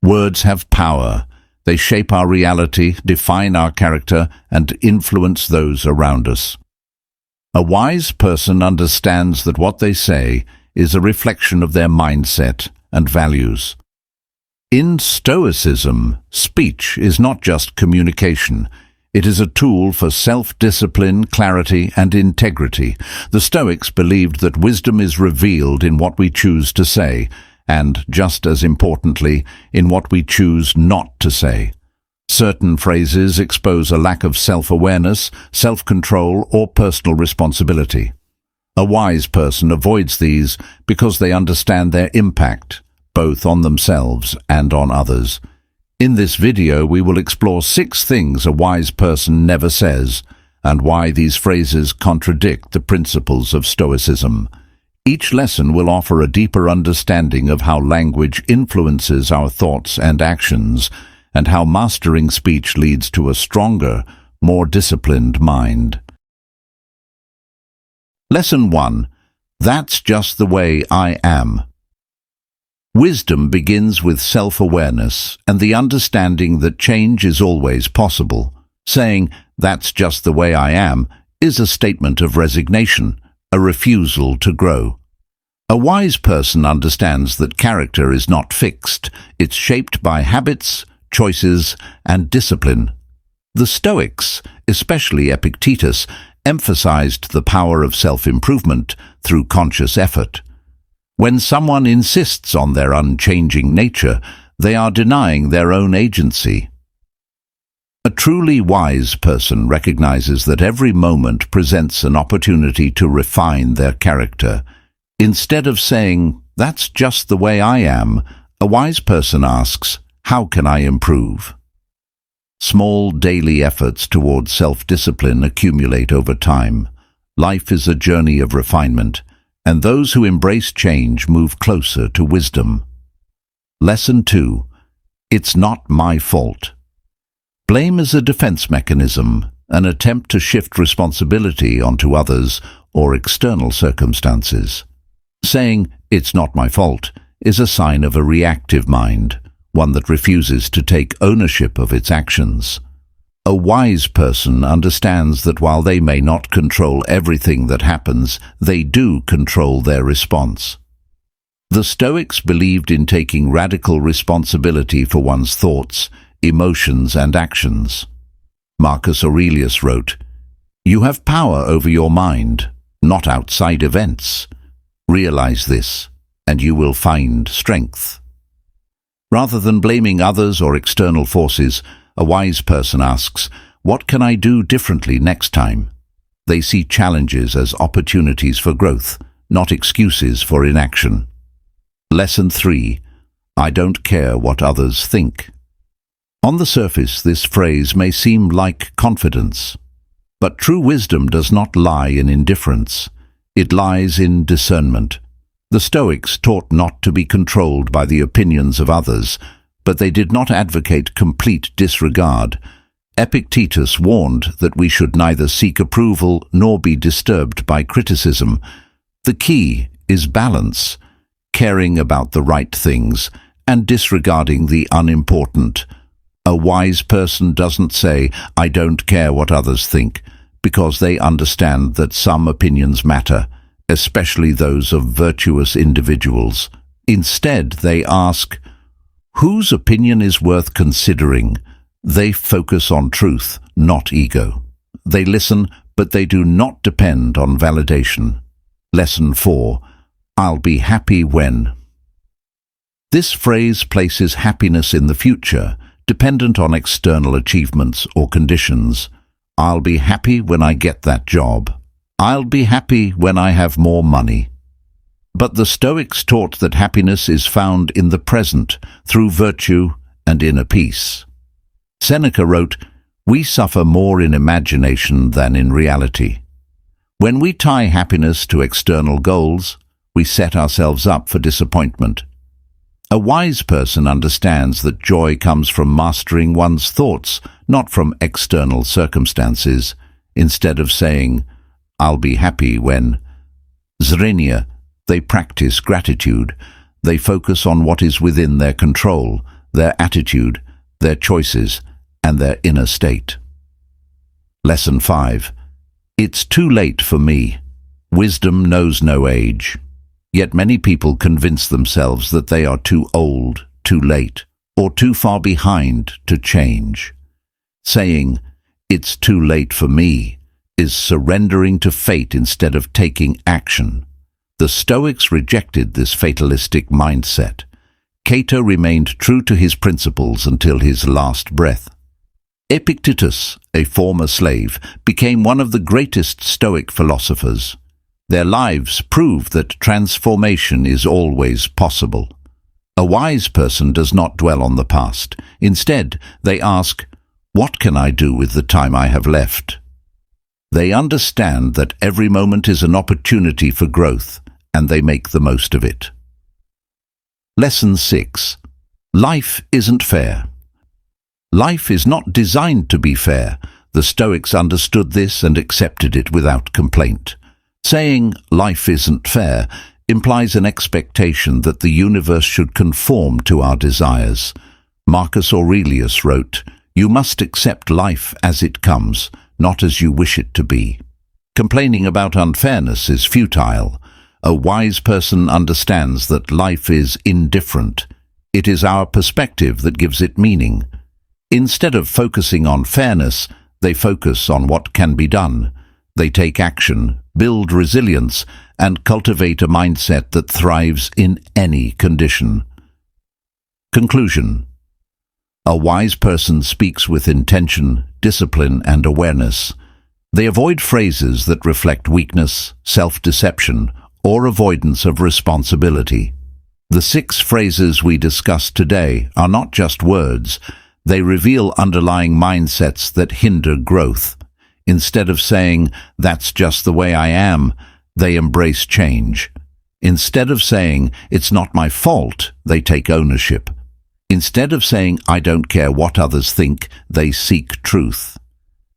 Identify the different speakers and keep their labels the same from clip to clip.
Speaker 1: Words have power. They shape our reality, define our character, and influence those around us. A wise person understands that what they say is a reflection of their mindset and values. In Stoicism, speech is not just communication. It is a tool for self-discipline, clarity, and integrity. The Stoics believed that wisdom is revealed in what we choose to say, and, just as importantly, in what we choose not to say. Certain phrases expose a lack of self-awareness, self-control, or personal responsibility. A wise person avoids these because they understand their impact, both on themselves and on others. In this video, we will explore 6 things a wise person never says, and why these phrases contradict the principles of Stoicism. Each lesson will offer a deeper understanding of how language influences our thoughts and actions, and how mastering speech leads to a stronger, more disciplined mind. Lesson 1. That's just the way I am. Wisdom begins with self-awareness and the understanding that change is always possible. Saying, "That's just the way I am," is a statement of resignation, a refusal to grow. A wise person understands that character is not fixed. It's shaped by habits, choices, and discipline. The Stoics, especially Epictetus, emphasized the power of self-improvement through conscious effort. When someone insists on their unchanging nature, they are denying their own agency. A truly wise person recognizes that every moment presents an opportunity to refine their character. Instead of saying, "That's just the way I am," a wise person asks, "How can I improve?" Small daily efforts towards self-discipline accumulate over time. Life is a journey of refinement, and those who embrace change move closer to wisdom. Lesson 2. It's not my fault. Blame is a defense mechanism, an attempt to shift responsibility onto others or external circumstances. Saying, "It's not my fault," is a sign of a reactive mind, one that refuses to take ownership of its actions. A wise person understands that while they may not control everything that happens, they do control their response. The Stoics believed in taking radical responsibility for one's thoughts, emotions, and actions. Marcus Aurelius wrote, "You have power over your mind, not outside events. Realize this, and you will find strength." Rather than blaming others or external forces, a wise person asks, "What can I do differently next time?" They see challenges as opportunities for growth, not excuses for inaction. Lesson 3. I don't care what others think. On the surface, this phrase may seem like confidence, but true wisdom does not lie in indifference. It lies in discernment. The Stoics taught not to be controlled by the opinions of others, but they did not advocate complete disregard. Epictetus warned that we should neither seek approval nor be disturbed by criticism. The key is balance, caring about the right things and disregarding the unimportant. A wise person doesn't say, "I don't care what others think," because they understand that some opinions matter, especially those of virtuous individuals. Instead, they ask, whose opinion is worth considering? They focus on truth, not ego. They listen, but they do not depend on validation. Lesson 4. I'll be happy when. This phrase places happiness in the future, dependent on external achievements or conditions. I'll be happy when I get that job. I'll be happy when I have more money. But the Stoics taught that happiness is found in the present, through virtue and inner peace. Seneca wrote, "We suffer more in imagination than in reality." When we tie happiness to external goals, we set ourselves up for disappointment. A wise person understands that joy comes from mastering one's thoughts, not from external circumstances. Instead of saying, "I'll be happy when," they practice gratitude. They focus on what is within their control, their attitude, their choices, and their inner state. Lesson 5. It's too late for me. Wisdom knows no age. Yet many people convince themselves that they are too old, too late, or too far behind to change. Saying, "It's too late for me," is surrendering to fate instead of taking action. The Stoics rejected this fatalistic mindset. Cato remained true to his principles until his last breath. Epictetus, a former slave, became one of the greatest Stoic philosophers. Their lives prove that transformation is always possible. A wise person does not dwell on the past. Instead, they ask, "What can I do with the time I have left?" They understand that every moment is an opportunity for growth, and they make the most of it. Lesson 6. Life isn't fair. Life is not designed to be fair. The Stoics understood this and accepted it without complaint. Saying life isn't fair implies an expectation that the universe should conform to our desires. Marcus Aurelius wrote, "You must accept life as it comes, not as you wish it to be." Complaining about unfairness is futile. A wise person understands that life is indifferent. It is our perspective that gives it meaning. Instead of focusing on fairness, they focus on what can be done. They take action, build resilience, and cultivate a mindset that thrives in any condition. Conclusion. A wise person speaks with intention, discipline, and awareness. They avoid phrases that reflect weakness, self-deception, or avoidance of responsibility. The 6 phrases we discussed today are not just words. They reveal underlying mindsets that hinder growth. Instead of saying, "That's just the way I am," they embrace change. Instead of saying, "It's not my fault," they take ownership. Instead of saying, "I don't care what others think," they seek truth.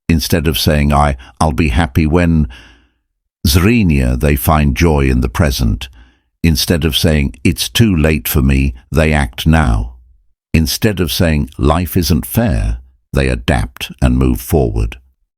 Speaker 1: Instead of saying, I'll be happy when Zrenia, they find joy in the present. Instead of saying, "It's too late for me," they act now. Instead of saying, "Life isn't fair," they adapt and move forward.